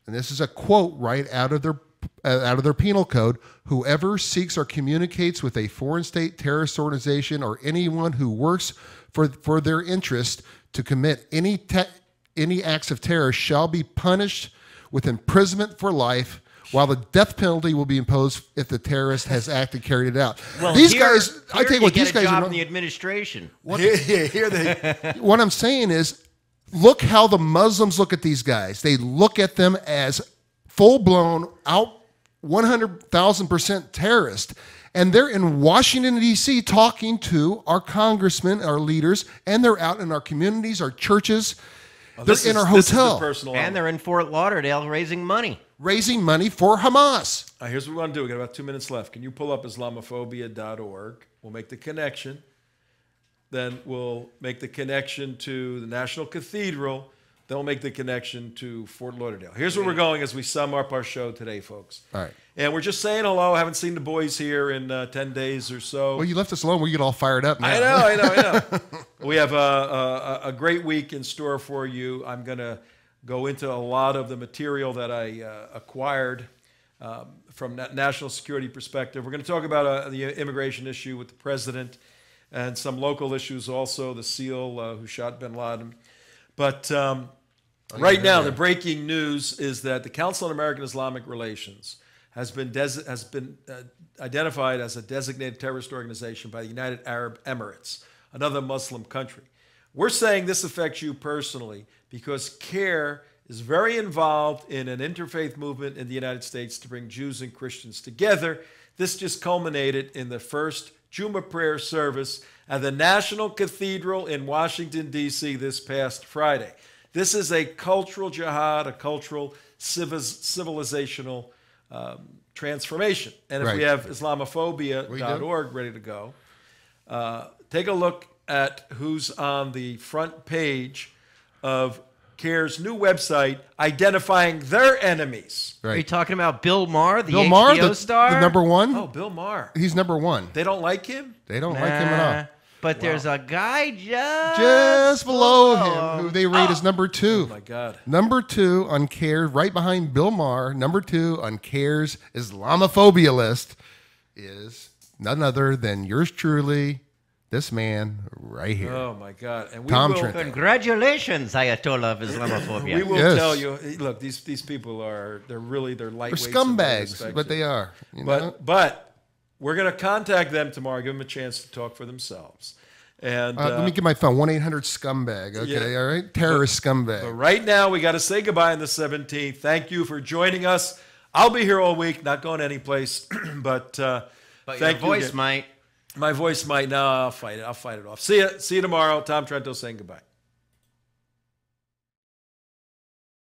and this is a quote right out of their penal code, whoever seeks or communicates with a foreign state, terrorist organization, or anyone who works for their interest to commit any acts of terror shall be punished with imprisonment for life, while the death penalty will be imposed if the terrorist has acted carried it out. Well, these guys, I tell you what, these guys are are in the administration. What I'm saying is, look how the Muslims look at these guys. They look at them as full-blown, out 100,000% terrorist. And they're in Washington, D.C. talking to our congressmen, our leaders, and they're out in our communities, our churches. They're in our hotel. And they're in Fort Lauderdale raising money. Raising money for Hamas. Here's what we want to do. We've got about 2 minutes left. Can you pull up Islamophobia.org? We'll make the connection. Then we'll make the connection to the National Cathedral. Then we'll make the connection to Fort Lauderdale. Here's where we're going as we sum up our show today, folks. All right. And we're just saying hello. I haven't seen the boys here in 10 days or so. Well, you left us alone. We get all fired up now. I know. We have a great week in store for you. I'm going to go into a lot of the material that I acquired from a national security perspective. We're going to talk about the immigration issue with the president and some local issues also, the SEAL who shot bin Laden. But right now, the breaking news is that the Council on American Islamic Relations has been identified as a designated terrorist organization by the United Arab Emirates, another Muslim country. We're saying this affects you personally because CAIR is very involved in an interfaith movement in the United States to bring Jews and Christians together. This just culminated in the first Jummah prayer service at the National Cathedral in Washington, D.C. this past Friday. This is a cultural jihad, a cultural civilizational transformation. And if we have Islamophobia.org ready to go, take a look at who's on the front page of CAIR's new website identifying their enemies. Right. Are you talking about Bill Maher, the Bill HBO Maher, star? the number one? Oh, Bill Maher. He's number one. They don't like him? They don't like him at all. But there's a guy just below him who they rate as number two. Oh, my God. Number two on CAIR, right behind Bill Maher, number two on CAIR's Islamophobia list is none other than yours truly, this man right here. Oh, my God. And we Tom will, Trento. Congratulations, Ayatollah of Islamophobia. We will tell you, look, these people are, they're lightweights. They're scumbags, but they are. But we're going to contact them tomorrow, give them a chance to talk for themselves. And let me get my phone, 1-800-SCUMBAG. Okay, yeah. all right? Terrorist scumbag. But right now, we got to say goodbye on the 17th. Thank you for joining us. I'll be here all week, not going anyplace, but But thank your you voice again. might. My voice might. No, I'll fight it. I'll fight it off. See you tomorrow. Tom Trento saying goodbye.